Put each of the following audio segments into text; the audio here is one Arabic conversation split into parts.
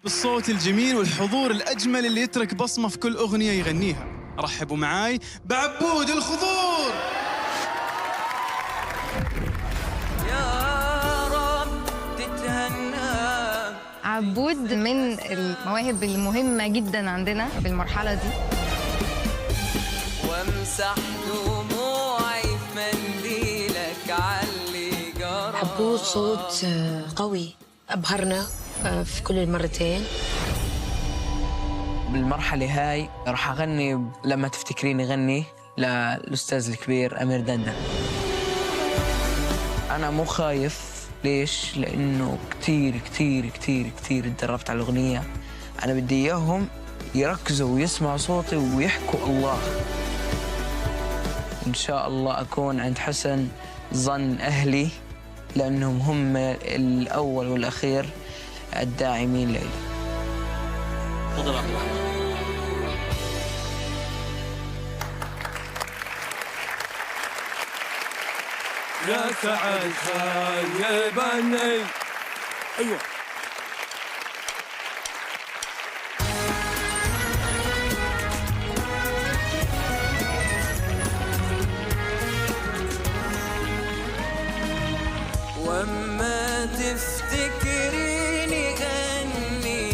بالصوت الجميل والحضور الأجمل اللي يترك بصمة في كل أغنية يغنيها. رحبوا معاي بعبود الخضور. يا رب تتهنى. عبود من المواهب المهمة جدا عندنا في المرحلة دي. وامسح دموعي في منديلك علي جرى. عبود صوت قوي أبهرنا في كل المرتين. بالمرحلة هاي راح أغني لما تفتكريني غني للأستاذ الكبير أمير دندن. أنا مو خايف. ليش؟ لأنه كتير كتير كتير كتير اتدربت على الأغنية. أنا بدي إياهم يركزوا ويسمعوا صوتي ويحكوا الله. إن شاء الله أكون عند حسن ظن أهلي، لأنهم هم الأول والأخير الداعمين لي. تفضل عبد الله. يا سعد خيبني. ايوه وما تفتكريني غني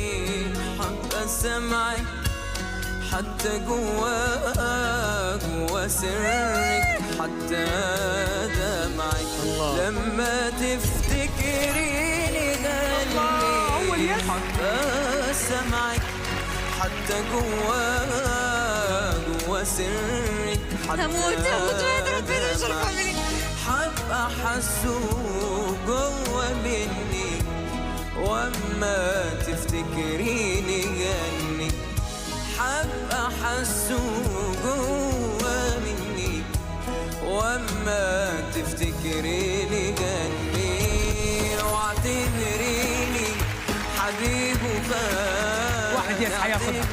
حابة سمعك حتى جوا سرك حتى دمعك. لما تفتكريني غني حابة سمعك حتى جوا سرك حتى دمعك. حب أحسه جوا مني وما تفتكريني غني. حب أحسه جوا مني وما تفتكريني غني. واعتبريني حبيب وفاء. واحد يس حياخدها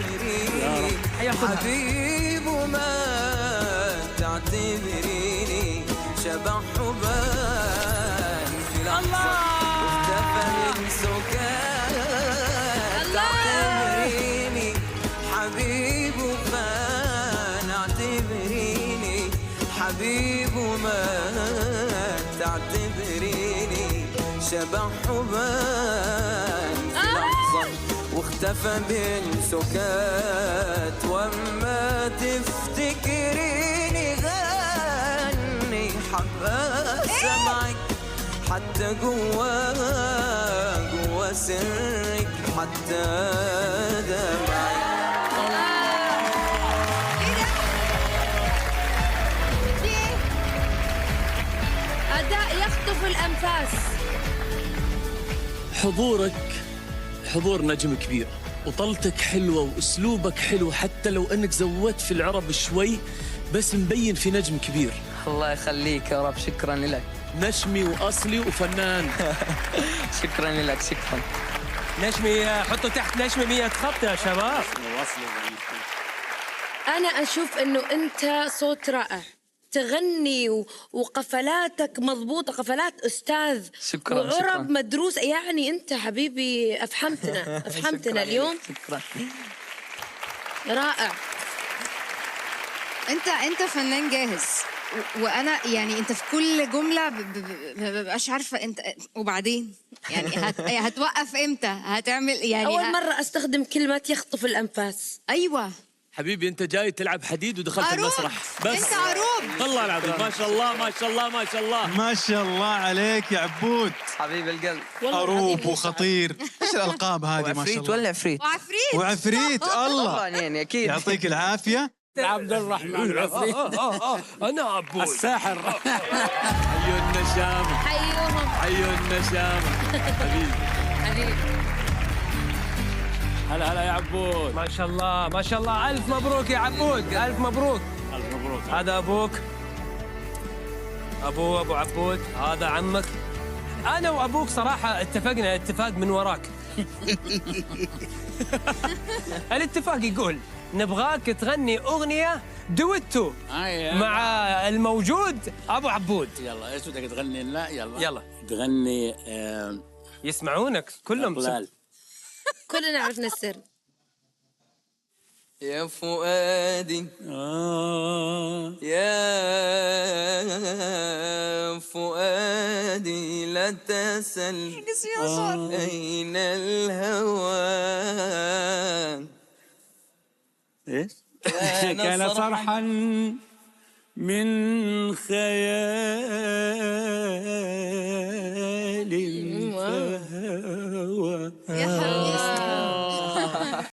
حبيب وما تعتبريني شبح حبان في لحظة واختفى من سكات. تعتبريني حبيب وفان. اعتبريني حبيب وما تعتبريني شبح حبان في لحظة واختفى من سكات. وما تفتكريني غني حابة سمعك حتى جوا سرك حتى دمعك. أداء يخطف الأنفاس. حضور نجم كبير، وطلتك حلوة وأسلوبك حلو، حتى لو أنك زودت في العرب شوي بس مبين في نجم كبير. الله يخليك يا رب. شكراً لك. نشمي وأصلي وفنان. شكراً لك. شكراً. نشمي. حطوا تحت نشمي 100 خط يا شباب. أنا أشوف إنه أنت صوت رائع، تغني وقفلاتك مضبوطة، قفلات أستاذ. شكراً. وعرب مدروس. يعني أنت حبيبي أفحمتنا اليوم. شكراً. رائع. انت فنان جاهز، وانا يعني انت في كل جمله مبقاش عارفه انت وبعدين يعني هتوقف امتى، هتعمل يعني اول مره استخدم كلمه يخطف الانفاس. ايوه حبيبي أنت جاي تلعب حديد ودخلت المسرح بس. أنت عروب. والله العظيم ما شاء الله ما شاء الله ما شاء الله ما شاء الله عليك يا عبود. حبيب القلب. عروب وخطير. ايش الألقاب هذه ما شاء وعفريت الله؟ ولا عفريت؟ وعفريت. الله طبعاً يعني أكيد. يعطيك العافية. عبد الرحمن عفريت. أنا عبود الساحر. حيو النشامة. حيوهم. حيو النشامة. حبيبي. هلا يا عبود. ما شاء الله ما شاء الله. ألف مبروك يا عبود. ألف مبروك. ألف مبروك. هذا أبوك. أبو عبود. هذا عمك. أنا وأبوك صراحة اتفقنا اتفاق من وراك. الاتفاق يقول نبغاك تغني أغنية دويتو مع الموجود أبو عبود. يلا ايش بدك تغني لنا؟ يلا يلا تغني يسمعونك كلهم. ضلال. كلنا عرفنا السر. يا فؤادي يا فؤادي لا تسل أين الهوى. ايش؟ كان صرحا من خيال